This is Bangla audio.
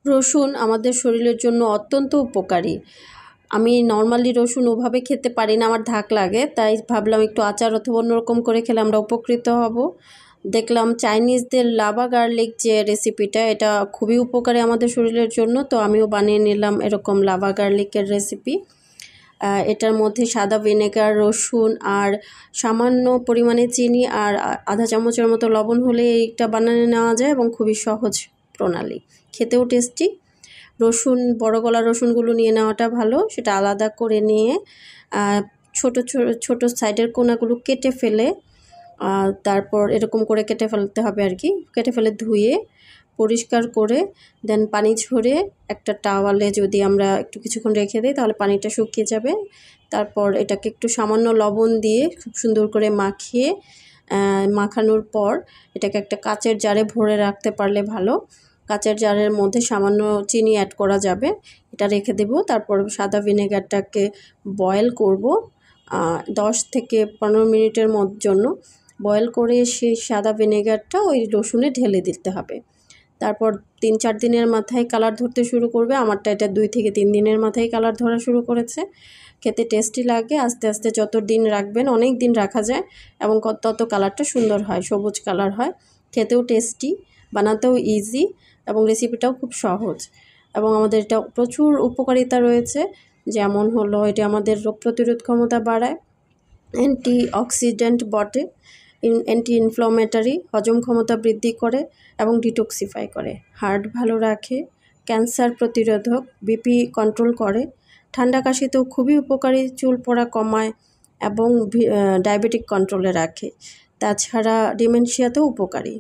রসুন আমাদের শরীরের জন্য অত্যন্ত উপকারী। আমি নর্মালি রসুন ওভাবে খেতে পারি না, আমার ধাক লাগে, তাই ভাবলাম একটু আচার অথবা অন্যরকম করে খেলে আমরা উপকৃত হব। দেখলাম চাইনিজদের লাভা গার্লিক যে রেসিপিটা, এটা খুবই উপকারী আমাদের শরীরের জন্য, তো আমিও বানিয়ে নিলাম এরকম লাভা গার্লিকের রেসিপি। এটার মধ্যে সাদা ভিনেগার, রসুন আর সামান্য পরিমাণে চিনি আর আধা চামচের মতো লবণ হলে এইটা বানিয়ে নেওয়া যায় এবং খুবই সহজ প্রণালী, খেতেও টেস্টি। রসুন, বড় গলা রসুনগুলো নিয়ে নেওয়াটা ভালো, সেটা আলাদা করে নিয়ে ছোট ছোট সাইডের কোনাগুলো কেটে ফেলে তারপর এরকম করে কেটে ফেলতে হবে আর কি। কেটে ফেলে ধুয়ে পরিষ্কার করে দেন পানি ঝরে একটা টাওয়ালে যদি আমরা একটু কিছুক্ষণ রেখে দিই তাহলে পানিটা শুকিয়ে যাবে। তারপর এটাকে একটু সামান্য লবণ দিয়ে খুব সুন্দর করে মাখানোর পর এটাকে একটা কাচের জারে ভরে রাখতে পারলে ভালো। কাচের জারের মধ্যে সামান্য চিনি অ্যাড করা যাবে, এটা রেখে দেব। তারপর সাদা ভিনেগারটাকে বয়েল করব 10 থেকে 15 মিনিটের জন্য। বয়েল করে সেই সাদা ভিনেগারটা ওই রসুনে ঢেলে দিতে হবে। তারপর 3-4 দিনের মাথায় কালার ধরতে শুরু করবে। আমারটা এটা 2 থেকে 3 দিনের মাথায় কালার ধরা শুরু করেছে। খেতে টেস্টি লাগে। আস্তে আস্তে যত দিন রাখবেন, অনেক দিন রাখা যায় এবং তত কালারটা সুন্দর হয়, সবুজ কালার হয়। খেতেও টেস্টি, বানাতেও ইজি এবং রেসিপিটাও খুব সহজ। এবং আমাদের এটা প্রচুর উপকারিতা রয়েছে, যেমন হলো এটা আমাদের রোগ প্রতিরোধ ক্ষমতা বাড়ায়, অ্যান্টি অক্সিডেন্ট বটে, অ্যান্টি ইনফ্লামেটরি, হজম ক্ষমতা বৃদ্ধি করে এবং ডিটক্সিফাই করে, হার্ট ভালো রাখে, ক্যান্সার প্রতিরোধক, বিপি কন্ট্রোল করে, ঠান্ডা কাশিতেও খুবই উপকারী, চুল পড়া কমায় এবং ডায়াবেটিক কন্ট্রোলে রাখে। তাছাড়া ডিমেনশিয়াতেও উপকারী।